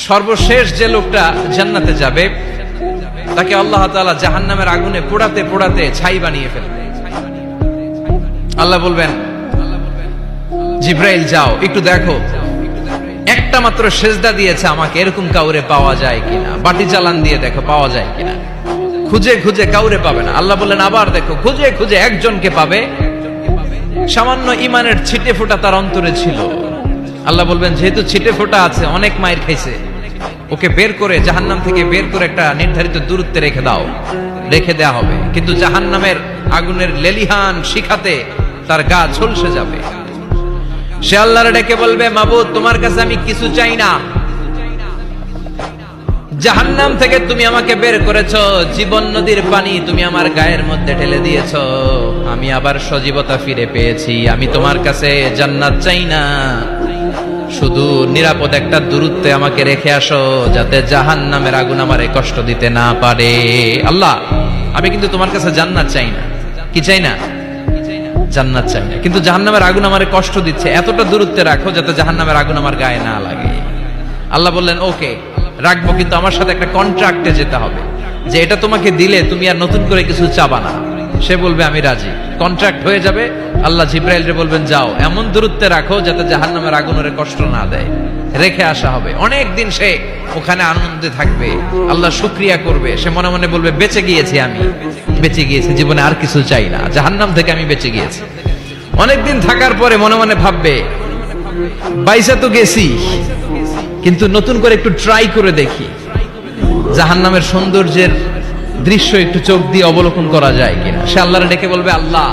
সর্বশেষ যে লোকটা জান্নাতে যাবে তাকে আল্লাহ তাআলা জাহান্নামের আগুনে পোড়াতে পোড়াতে ছাই বানিয়ে ফেলবে। আল্লাহ বলবেন, জিব্রাইল যাও একটু দেখো, একটা মাত্র সেজদা দিয়েছে আমাকে, এরকম কাউরে পাওয়া যায় কিনা। বাটি চালান দিয়ে দেখো পাওয়া যায় কিনা। খুঁজে খুঁজে কাউরে পাবে না। আল্লাহ বললেন আবার দেখো, খুঁজে খুঁজে একজনকে পাবে, সামান্য ইমানের ছিটে ফোঁটা তার অন্তরে ছিল। আল্লাহ বলবেন, যেহেতু ছিটে ফোঁটা আছে, অনেক মায়ের খাইছে, ওকে বের করে জাহান্নাম থেকে বের করে একটা নির্ধারিত দূরত্বে রেখে দাও। রেখে দেয়া হবে, কিন্তু জাহান্নামের আগুনের লেলিহান শিখাতে তার গা ঝলসে যাবে। সে আল্লাহর ডেকে বলবে, মাবুদ তোমার কাছে আমি কিছু চাই না, জাহান্নাম থেকে তুমি আমাকে বের করেছো, জীবন নদীর পানি তুমি আমার গায়ের মধ্যে ঢেলে দিয়েছো, আমি আবার সজীবতা ফিরে পেয়েছি। আমি তোমার কাছে জান্নাত চাই না, শুধু নিরাপদ একটা দূরত্বে আমাকে রেখে আসো, যাতে জাহান্নামের আগুন আমারে কষ্ট দিতে না পারে। আল্লাহ, আমি কিন্তু তোমার কাছে জান্নাত চাই না। কি চাই না? জান্নাত চাই না, কিন্তু জাহান্নামের আগুন আমারে কষ্ট দিচ্ছে, এতটা দূরত্বে রাখো যাতে জাহান্নামের আগুন আমার গায়ে না লাগে। আল্লাহ বললেন, ওকে রাখবো, কিন্তু আমার সাথে একটা কন্ট্রাক্টে যেতে হবে, যে এটা তোমাকে দিলে তুমি আর নতুন করে কিছু চাবা না। সে বলবে আমি রাজি, কন্ট্রাক্ট হয়ে যাবে। আল্লাহ জিব্রাইলকে বলবেন, যাও এমন দূরত্বে রাখো যাতে জাহান্নামের আগুন ওরে কষ্ট না দেয়। রেখে আসা হবে, অনেক দিন সে ওখানে আনন্দে থাকবে, আল্লাহ শুকরিয়া করবে। সে মনে মনে বলবে, বেঁচে গিয়েছি, আমি বেঁচে গিয়েছি, জীবনে আর কিছু চাই না, জাহান্নাম থেকে আমি বেঁচে গিয়েছি। অনেকদিন থাকার পরে মনে মনে ভাববে, বাইসা তো গেছি, কিন্তু নতুন করে একটু ট্রাই করে দেখি, জাহান্নামের সৌন্দর্যের দৃশ্য একটু চোখ দিয়ে অবলোকন করা যায় কিনা। সে আল্লাহর ডেকে বলবে, আল্লাহ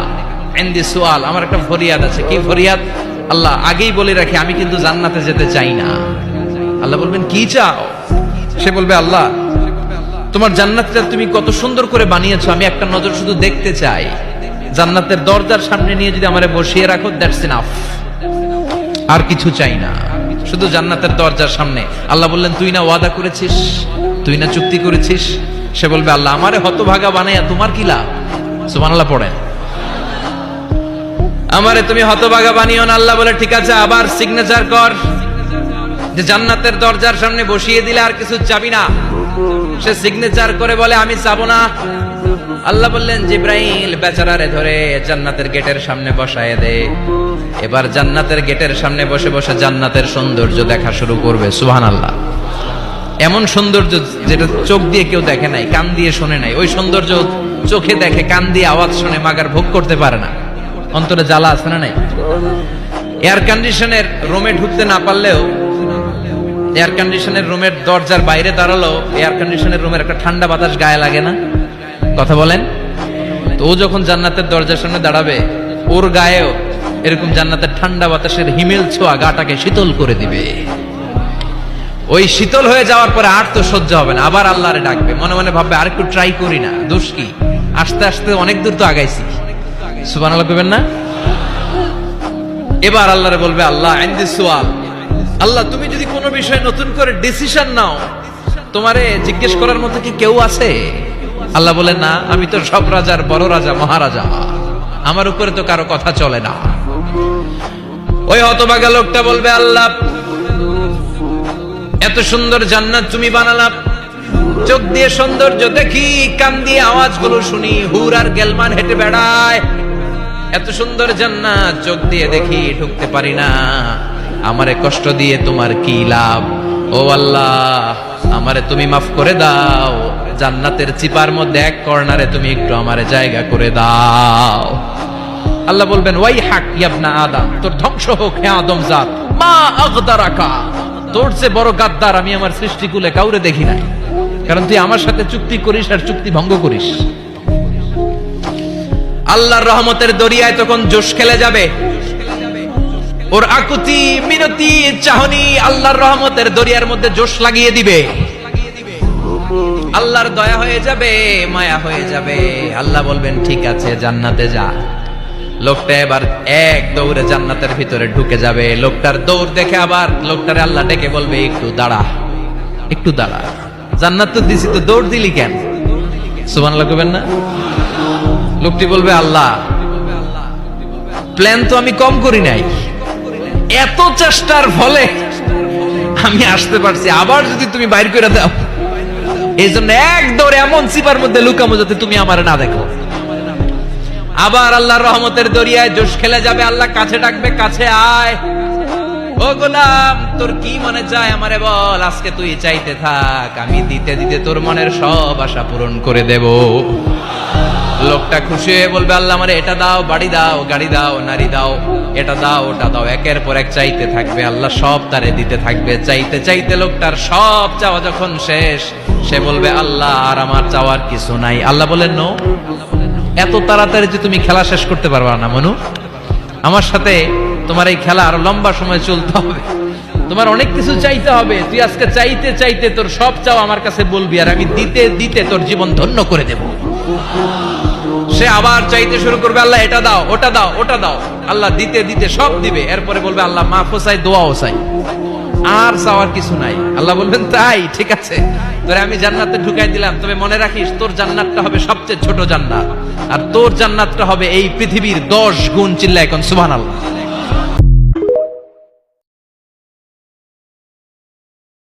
ইনদি সুআল, আমার একটা ফরিয়াদ আছে। কি ফরিয়াদ? আল্লাহ আগেই বলে রাখি, আমি কিন্তু জান্নাতে যেতে চাই না। আল্লাহ বলবেন, কি চাও? সে বলবে, আল্লাহ তোমার জান্নাতটা তুমি কত সুন্দর করে বানিয়েছো, আমি একটা নজর শুধু দেখতে চাই। জান্নাতের দরজার সামনে নিয়ে যদি আমারে বসিয়ে রাখো, দ্যাটস ইনাফ, আর কিছু চাই না, শুধু জান্নাতের দরজার সামনে। আল্লাহ বললেন, তুই না ওয়াদা করেছিস, তুই না চুক্তি করেছিস। সে বলবে, আল্লাহ আমারে হতভাগা বানাইয়া তোমার কি লাভ? সুবহানাল্লাহ পড়েন। আমারে তুমি হতভাগা বানিও না। আল্লাহ বলে, ঠিক আছে, আবার সিগনেচার কর যে জান্নাতের দরজার সামনে বসিয়ে দিলে আর কিছু চাবি না। সে সিগনেচার করে বলে, আমি চাবো না। আল্লাহ বললেন, জিব্রাইল বেচারারে ধরে জান্নাতের গেটের সামনে বসায় দে। এবার জান্নাতের গেটের সামনে বসে বসে জান্নাতের সৌন্দর্য দেখা শুরু করবে। সুবহানাল্লাহ। এমন সৌন্দর্য যেটা চোখ দিয়ে কেউ দেখে নাই, কান দিয়ে শোনে নাই। ওই সৌন্দর্য চোখে দেখে, কান দিয়ে আওয়াজ শুনে, মাগার ভোগ করতে পারে না। অন্তরে জ্বালা আছে না নাই? এয়ার কন্ডিশনের রুমে ঢুকতে না পারলেও, এয়ার কন্ডিশনের রুমের দরজার বাইরে দাঁড়ালো, এয়ার কন্ডিশনের রুমের একটা ঠান্ডা বাতাস গায়ে লাগে না? কথা বলেন তো। ও যখন জান্নাতের দরজার সামনে দাঁড়াবে, ওর গায়েও এরকম জান্নাতের ঠান্ডা বাতাসের হিমেল ছোঁয়া গাটাকে শীতল করে দিবে। ওই শীতল হয়ে যাওয়ার পরে আর তো সহ্য হবে না, আবার আল্লাহরে ডাকবে। মনে মনে ভাববে, আর একটু ট্রাই করি না, দোষ কি, আস্তে আস্তে অনেক দূর তো আগাইছি। সুবহানাল্লাহ কইবেন না? এবার আল্লাহরে বলবে, আল্লাহ ইনদি সুআল, আল্লাহ তুমি যদি কোনো বিষয়ে নতুন করে ডিসিশন নাও, তোমারে জিজ্ঞেস করার মতো কি কেউ আছে? আল্লাহ বলে, না, আমি তো সব রাজার বড় রাজা, মহারাজা, আমার উপরে তো কারো কথা চলে না। ওই হতভাগা লোকটা বলবে, আল্লাহ এত সুন্দর জান্নাত তুমি বানালাম, চোখ দিয়ে সৌন্দর্য দেখি, কান দিয়ে আওয়াজগুলো শুনি, হুর আর গেলমান হেঁটে বেড়ায়, এত সুন্দর জান্নাত চোখ দিয়ে দেখি, ঢুকতে পারি না, আমারে কষ্ট দিয়ে তোমার কি লাভ? ও আল্লাহ, আমারে তুমি মাফ করে দাও, জান্নাতের চিপার মধ্যে এক কর্নারে তুমি একটু আমারে জায়গা করে দাও। আল্লাহ বলবেন, ওয়াই হাক ইবনা আদম, তোর ধ্বংস হোক হে আদম জাত, মা আগদারাকা, তোর চেয়ে বড় গাদ্দার আমি আমার সৃষ্টিকুলে কাউরে দেখি নাই, কারণ তুই আমার সাথে চুক্তি করিস আর চুক্তি ভঙ্গ করিস। আল্লাহর রহমতের দরিয়ায় তখন জোশ খেলে যাবে, ওর আকুতি মিনতি চাহনি আল্লাহর রহমতের দরিয়ার মধ্যে জোশ লাগিয়ে দিবে। আল্লাহর দয়া হয়ে যাবে, মায়া হয়ে যাবে। আল্লাহ বলবেন, ঠিক আছে, জান্নাতে যা। লোকটা এবার এক দৌড়ে জান্নাতের ভিতরে ঢুকে যাবে। লোকটার দৌড় দেখে আবার লোকটারে আল্লাহ ডেকে বলবে, একটু দাঁড়া, একটু দাঁড়া, জান্নাত তো দিছি, তো দৌড় দিলি কেন? সুবহানাল্লাহ কইবেন না? লোকটি বলবে, আল্লাহ প্ল্যান তো আমি কম করি নাই, এত চেষ্টার ফলে আমি আসতে পারছি, আবার যদি তুমি বাইর করে দাও, এই জন্য এক দৌড়ে এমন চিপার মধ্যে লুকামো যাতে তুমি আমার না দেখো। আবার আল্লাহর রহমতের দরিয়ায় জোশ খেলে যাবে, আল্লাহ কাছে ডাকবে, কাছে আয়, ও গোলাম তোর কি মনে চায় আমারে বল, আজকে তুই চাইতে থাক, আমি দিতে দিতে তোর মনের সব আশা পূরণ করে দেব। লোকটা খুশি হয়ে বলবে, আল্লাহ আমারে এটা দাও, বাড়ি দাও, গাড়ি দাও, নারী দাও, এটা দাও, ওটা দাও, একের পর এক চাইতে থাকবে, আল্লাহ সব তারে দিতে থাকবে। চাইতে চাইতে লোকটার সব চাওয়া যখন শেষ, সে বলবে, আল্লাহ আর আমার চাওয়ার কিছু নাই। আল্লাহ বলেন, নো, এত তাড়াতাড়ি যে তুমি খেলা শেষ করতে পারবা না মনু, আমার সাথে তোমার এই খেলা আরো লম্বা সময় চলতে হবে, তোমার অনেক কিছু চাইতে হবে। তুই আজকে চাইতে চাইতে তোর সব চাও আমার কাছে বলবি, আর আমি দিতে দিতে তোর জীবন ধন্য করে দেব। সে আবার চাইতে শুরু করবে, আল্লাহ এটা দাও, ওটা দাও, ওটা দাও, আল্লাহ দিতে দিতে সব দিবে। এরপরে বলবে, আল্লাহ মাফও চাই, দোয়াও চাই, আর চাওয়ার কিছু নাই। আল্লাহ বলবেন, তাই ঠিক আছে, তোরে আমি জান্নাতে ঢুকাই দিলাম, তবে মনে রাখিস তোর জান্নাতটা হবে সবচেয়ে ছোট জান্নাত, আর তোর জান্নাতটা হবে এই পৃথিবীর 10 গুণ। চিল্লা এখন সুবহানাল্লাহ।